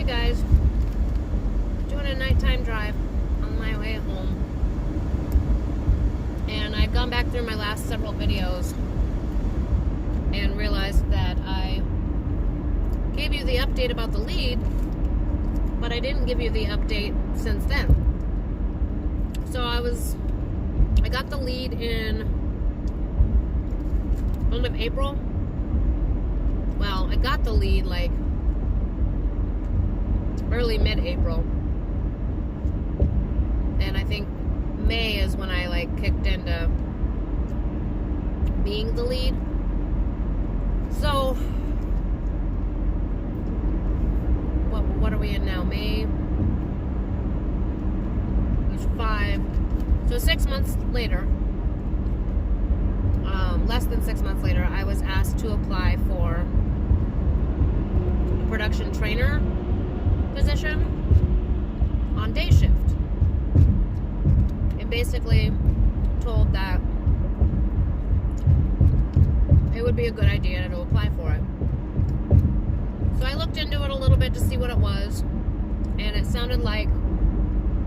Hey guys, doing a nighttime drive on my way home, and I've gone back through my last several videos and realized that I gave you the update about the lead, but I didn't give you the update since then. So I got the lead in end of April. Well, I got the lead like early mid-April, and I think May is when I like kicked into being the lead. So what are we in now? May. There's 5. So 6 months later, less than 6 months later, I was asked to apply for a production trainer position on day shift, and basically told that it would be a good idea to apply for it. So I looked into it a little bit to see what it was, and it sounded like,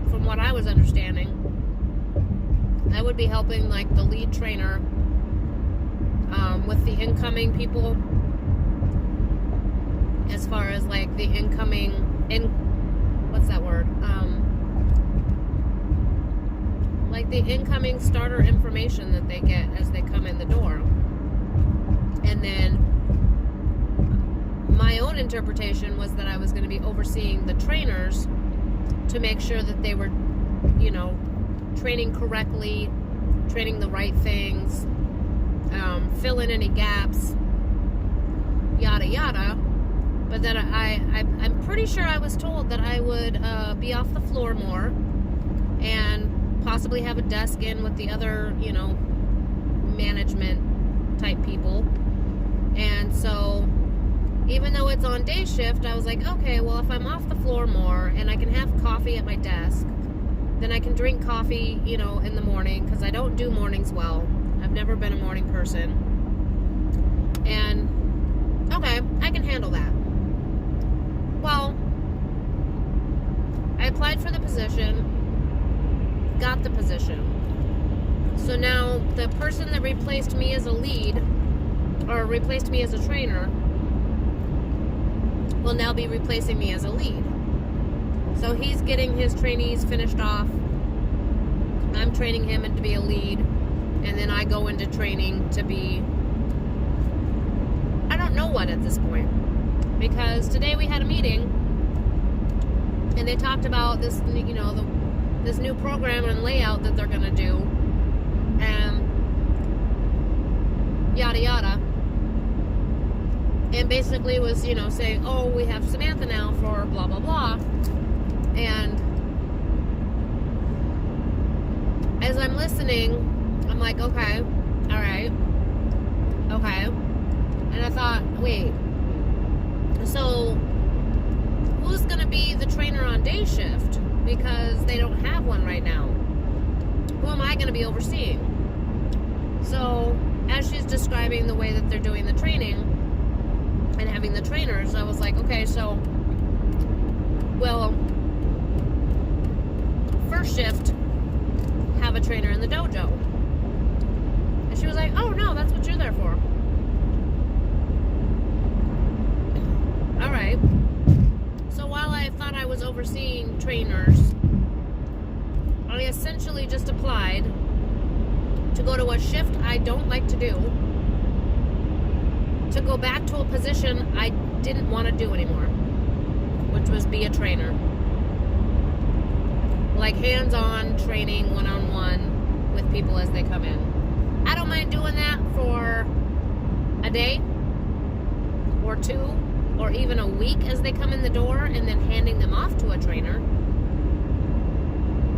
from what I was understanding, I would be helping like the lead trainer with the incoming people, as far as like the incoming what's that word? Like the incoming starter information that they get as they come in the door. And then my own interpretation was that I was going to be overseeing the trainers to make sure that they were, training correctly, training the right things, fill in any gaps, yada yada. But then I'm pretty sure I was told that I would be off the floor more and possibly have a desk in with the other, management type people. And so even though it's on day shift, I was like, okay, well, if I'm off the floor more and I can have coffee at my desk, then I can drink coffee, in the morning, because I don't do mornings well. I've never been a morning person. And, okay, I can handle that. Well, I applied for the position, got the position. So now the person that replaced me as a lead, or replaced me as a trainer, will now be replacing me as a lead. So he's getting his trainees finished off. I'm training him to be a lead, and then I go into training to be, I don't know what at this point. Because today we had a meeting, and they talked about this, this new program and layout that they're going to do, and yada yada. And basically was, saying, oh, we have Samantha now for blah blah blah. And as I'm listening, I'm like, okay, all right, okay. And I thought, wait, so who's going to be the trainer on day shift? Because they don't have one right now. Who am I going to be overseeing? So as she's describing the way that they're doing the training and having the trainers, I was like, okay, so, well, first shift, have a trainer in the dojo. And she was like, oh no, that's what you're there for. All right. So while I thought I was overseeing trainers, I essentially just applied to go to a shift I don't like to do, to go back to a position I didn't want to do anymore, which was be a trainer. Like hands-on training, one-on-one with people as they come in. I don't mind doing that for a day or 2 or even a week as they come in the door, and then handing them off to a trainer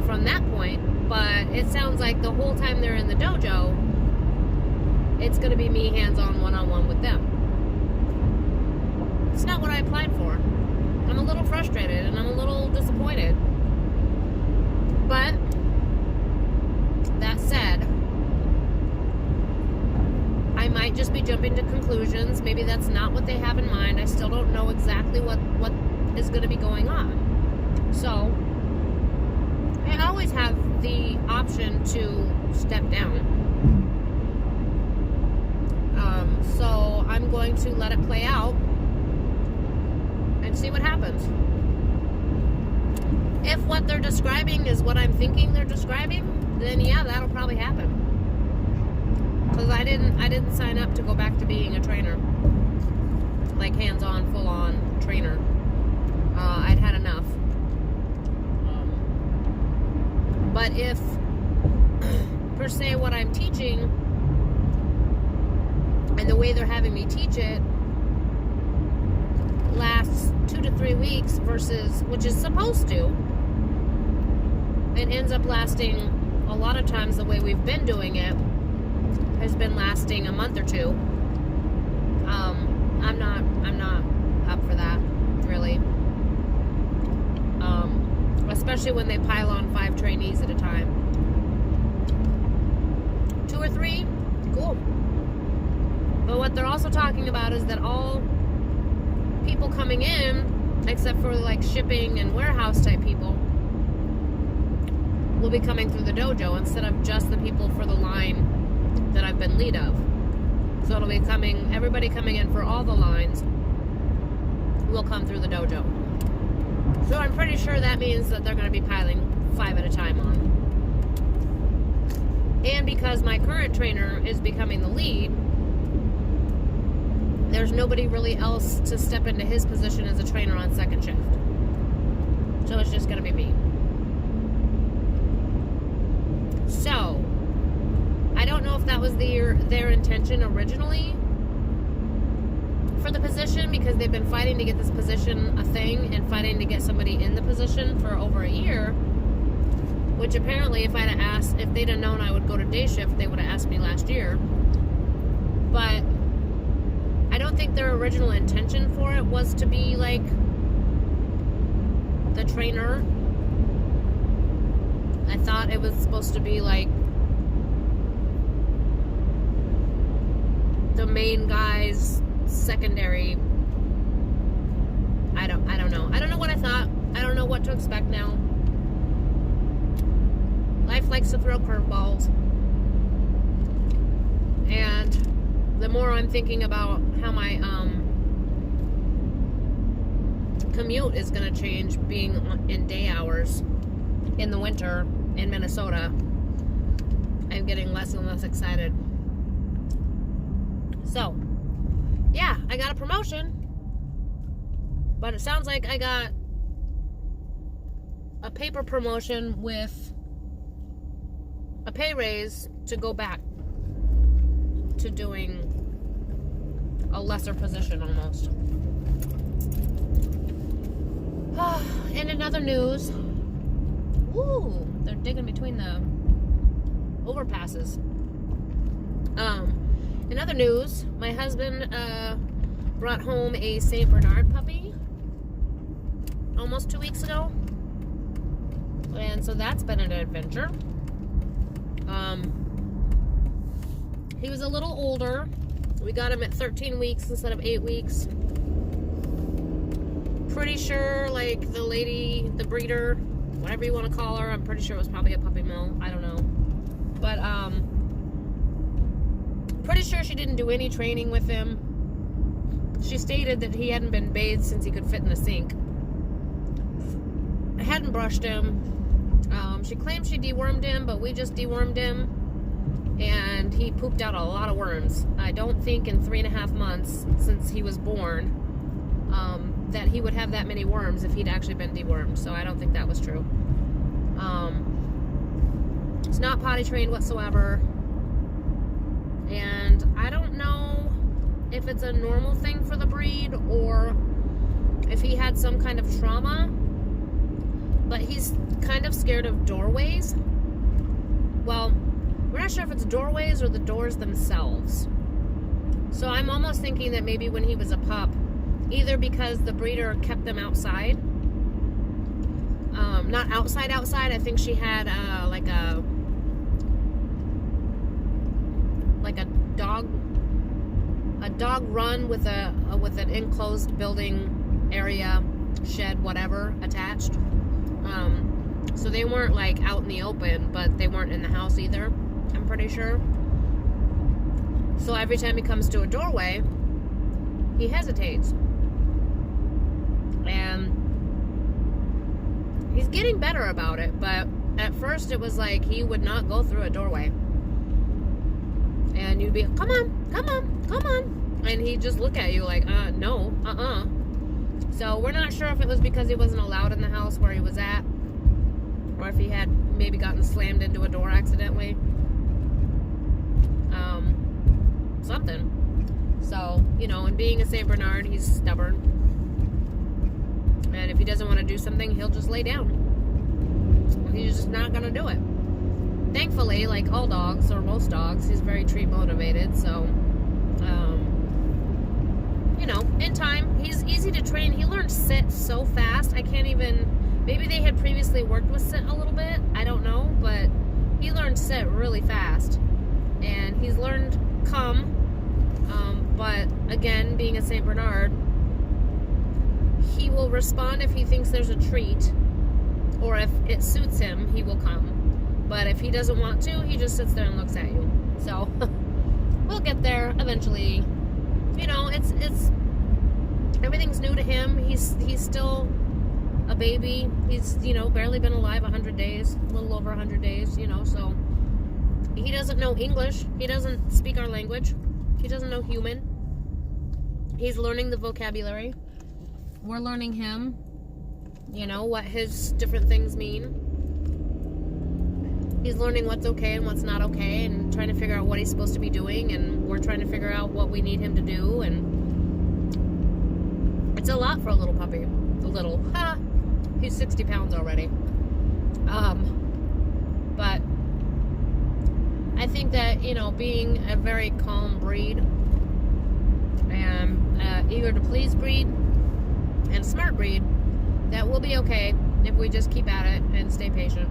from that point. But it sounds like the whole time they're in the dojo, it's going to be me hands-on, one-on-one with them. It's not what I applied for. I'm a little frustrated and I'm a little disappointed. But that said, I might just be jumping to conclusions. Maybe that's not what they have in mind. I still don't know exactly what is going to be going on. So I always have the option to step down. So I'm going to let it play out and see what happens. If what they're describing is what I'm thinking they're describing, then yeah, that'll probably happen. Because I didn't sign up to go back to being a trainer, like hands-on, full-on trainer. I'd had enough. But if per se what I'm teaching and the way they're having me teach it lasts 2 to 3 weeks versus, which is supposed to, and ends up lasting a lot of times the way we've been doing it has been lasting a month or two. I'm not up for that, really. Especially when they pile on 5 trainees at a time. 2 or 3, cool. But what they're also talking about is that all people coming in, except for like shipping and warehouse type people, will be coming through the dojo instead of just the people for the line that I've been lead of. So it'll be everybody coming in for all the lines will come through the dojo. So I'm pretty sure that means that they're going to be piling 5 at a time on. And because my current trainer is becoming the lead, there's nobody really else to step into his position as a trainer on second shift. So it's just going to be me. So, I don't know if that was their intention originally for the position, because they've been fighting to get this position a thing and fighting to get somebody in the position for over a year, which apparently if they'd have known I would go to day shift, they would have asked me last year. But I don't think their original intention for it was to be like the trainer. I thought it was supposed to be like the main guy's secondary. I don't know. I don't know what I thought. I don't know what to expect now. Life likes to throw curveballs. And the more I'm thinking about how my commute is going to change being in day hours in the winter in Minnesota, I'm getting less and less excited. So, yeah, I got a promotion, but it sounds like I got a paper promotion with a pay raise to go back to doing a lesser position almost. And in other news, ooh, they're digging between the overpasses. In other news, my husband brought home a St. Bernard puppy almost 2 weeks ago. And so that's been an adventure. He was a little older. We got him at 13 weeks instead of 8 weeks. Pretty sure, like, the lady, the breeder, whatever you want to call her, I'm pretty sure it was probably a puppy mill. I don't know. But, pretty sure she didn't do any training with him. She stated that he hadn't been bathed since he could fit in the sink. I hadn't brushed him. She claimed she dewormed him, but we just dewormed him. And he pooped out a lot of worms. I don't think in 3.5 months since he was born that he would have that many worms if he'd actually been dewormed. So I don't think that was true. It's not potty trained whatsoever. And I don't know if it's a normal thing for the breed or if he had some kind of trauma. But he's kind of scared of doorways. Well, we're not sure if it's doorways or the doors themselves. So I'm almost thinking that maybe when he was a pup, either because the breeder kept them outside, not outside, I think she had like a dog run with an enclosed building area shed, whatever, attached. So they weren't like out in the open, but they weren't in the house either, I'm pretty sure. So every time he comes to a doorway, he hesitates. And he's getting better about it, but at first it was like he would not go through a doorway. And you'd be, come on, come on, come on. And he'd just look at you like, no, So we're not sure if it was because he wasn't allowed in the house where he was at, or if he had maybe gotten slammed into a door accidentally. Something. So, you know, and being a St. Bernard, he's stubborn. And if he doesn't want to do something, he'll just lay down. He's just not going to do it. Thankfully, like all dogs, or most dogs, he's very treat motivated. So, you know, in time, he's easy to train. He learned sit so fast. I can't even, maybe they had previously worked with sit a little bit. I don't know, but he learned sit really fast. And he's learned come. But again, being a St. Bernard, he will respond if he thinks there's a treat, or if it suits him, he will come. But if he doesn't want to, he just sits there and looks at you. So we'll get there eventually. You know, it's everything's new to him. He's still a baby. He's, you know, barely been alive 100 days, a little over 100 days, you know, so he doesn't know English. He doesn't speak our language. He doesn't know human. He's learning the vocabulary. We're learning him, you know, what his different things mean. He's learning what's okay and what's not okay, and trying to figure out what he's supposed to be doing, and we're trying to figure out what we need him to do, and it's a lot for a little puppy. He's 60 pounds already. But I think that, you know, being a very calm breed and eager to please breed and smart breed, that will be okay if we just keep at it and stay patient.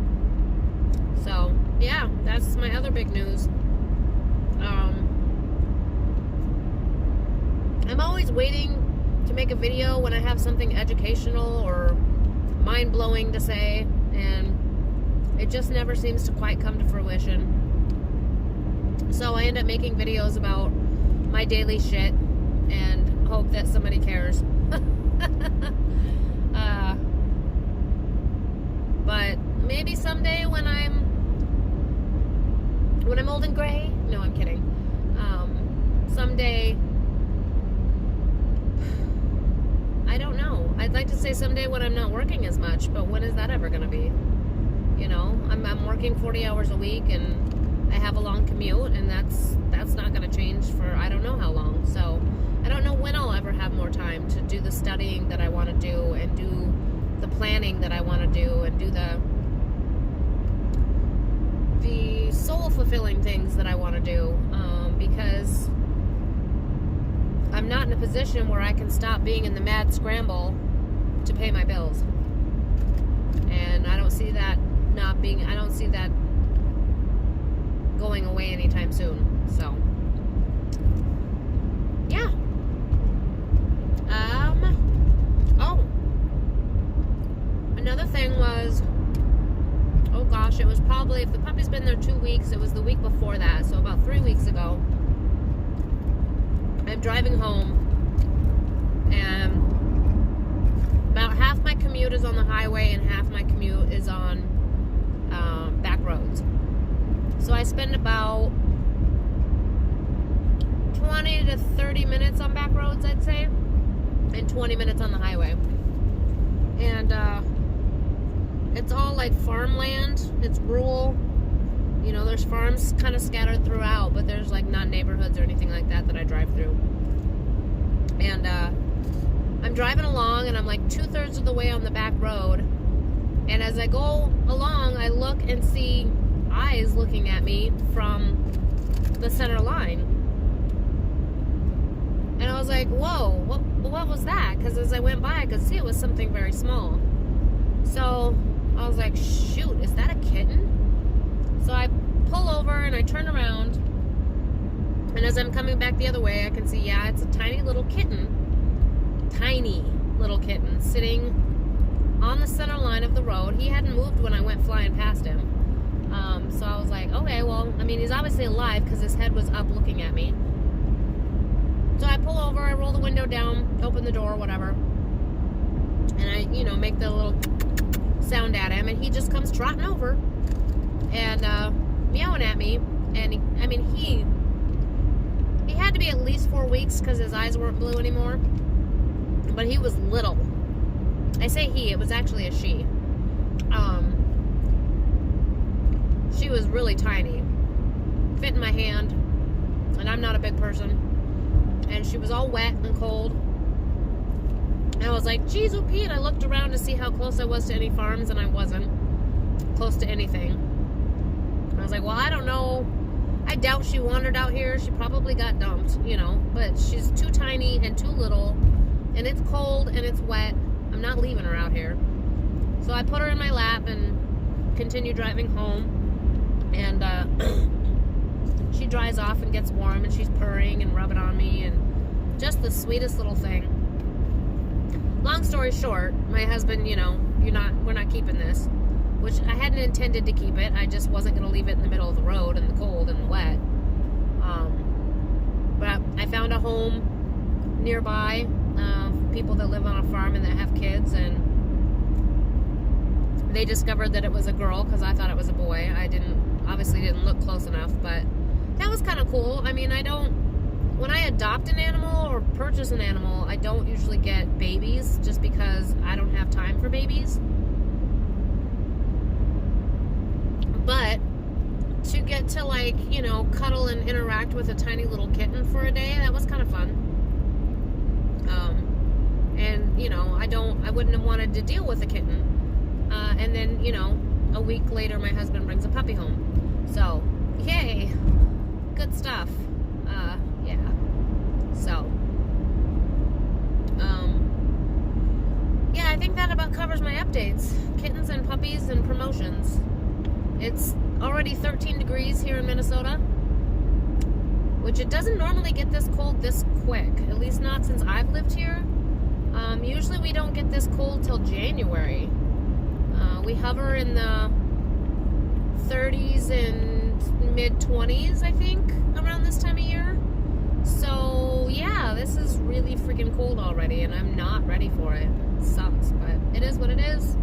So yeah, that's my other big news. I'm always waiting to make a video when I have something educational or mind-blowing to say, and it just never seems to quite come to fruition. So I end up making videos about my daily shit and hope that somebody cares. But maybe someday when I'm old and gray, no, I'm kidding. Someday, I don't know. I'd like to say someday when I'm not working as much, but when is that ever going to be? You know, I'm working 40 hours a week, and I have a long commute, and that's not going to change for I don't know how long. So I don't know when I'll ever have more time to do the studying that I want to do, and do the planning that I want to do, and do the soul-fulfilling things that I want to do, because I'm not in a position where I can stop being in the mad scramble to pay my bills. And I don't see that going away anytime soon. So yeah. Oh, another thing was, oh gosh, it was probably, if the puppy's been there 2 weeks, it was the week before that, so about 3 weeks ago. I'm driving home, and about half my commute is on the highway and half my commute is on back roads. So I spend about 20 to 30 minutes on back roads, I'd say, and 20 minutes on the highway. And it's all like farmland. It's rural. You know, there's farms kind of scattered throughout, but there's like not neighborhoods or anything like that I drive through. And I'm driving along, and I'm like 2/3 of the way on the back road. And as I go along, I look and see eyes looking at me from the center line. And I was like, whoa, what was that? Because as I went by, I could see it was something very small. So I was like, shoot, is that a kitten? So I pull over and I turn around, and as I'm coming back the other way, I can see, yeah, it's a tiny little kitten. Tiny. little kitten sitting on the center line of the road. He hadn't moved when I went flying past him. So I was like, okay, well, I mean, he's obviously alive because his head was up looking at me. So I pull over, I roll the window down, open the door, whatever. And I, make the little sound at him, and he just comes trotting over and meowing at me. And he had to be at least 4 weeks because his eyes weren't blue anymore. But he was little. I say he, it was actually a she. She was really tiny, fit in my hand, and I'm not a big person. And she was all wet and cold. And I was like, geez, oh Pete. I looked around to see how close I was to any farms, and I wasn't close to anything. I was like, well, I don't know. I doubt she wandered out here. She probably got dumped, but she's too tiny and too little, and it's cold and it's wet. I'm not leaving her out here. So I put her in my lap and continue driving home. And she dries off and gets warm, and she's purring and rubbing on me, and just the sweetest little thing. Long story short, my husband, we're not keeping this, which I hadn't intended to keep it. I just wasn't going to leave it in the middle of the road in the cold and the wet. But I found a home nearby, people that live on a farm and that have kids, and they discovered that it was a girl because I thought it was a boy. I obviously didn't look close enough, but that was kind of cool. I mean, when I adopt an animal or purchase an animal, I don't usually get babies just because I don't have time for babies. But to get to cuddle and interact with a tiny little kitten for a day, that was kind of fun. And I wouldn't have wanted to deal with a kitten. And then, a week later, my husband brings a puppy home. So, yay. Good stuff. Yeah. So, yeah, I think that about covers my updates. Kittens and puppies and promotions. It's already 13 degrees here in Minnesota, which it doesn't normally get this cold this quick, at least not since I've lived here. Usually we don't get this cold till January. We hover in the 30s and mid-20s, I think, around this time of year. So, yeah, this is really freaking cold already, and I'm not ready for it. It sucks, but it is what it is.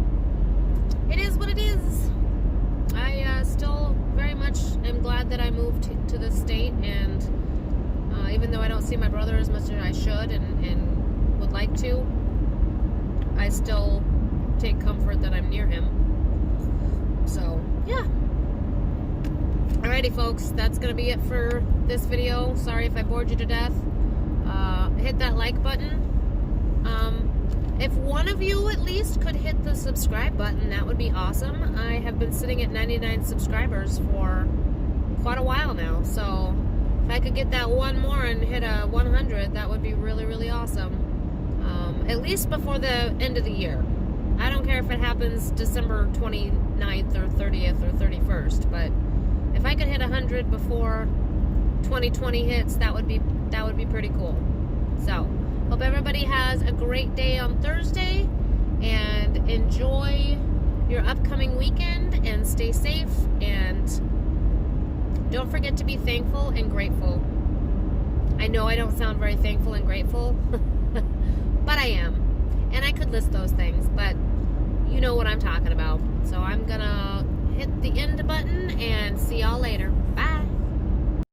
It is what it is. I still very much am glad that I moved to this state, and even though I don't see my brother as much as I should and would like to, I still take comfort that I'm near him. So, yeah. Alrighty, folks, that's going to be it for this video. Sorry if I bored you to death. Hit that like button. If one of you at least could hit the subscribe button, that would be awesome. I have been sitting at 99 subscribers for quite a while now, so if I could get that one more and hit a 100, that would be really, really awesome. At least before the end of the year. I don't care if it happens December 29th or 30th or 31st, but if I could hit 100 before 2020 hits, that would be pretty cool. So, hope everybody has a great day on Thursday, and enjoy your upcoming weekend, and stay safe, and don't forget to be thankful and grateful. I know I don't sound very thankful and grateful, but I am. And I could list those things, but you know what I'm talking about. So I'm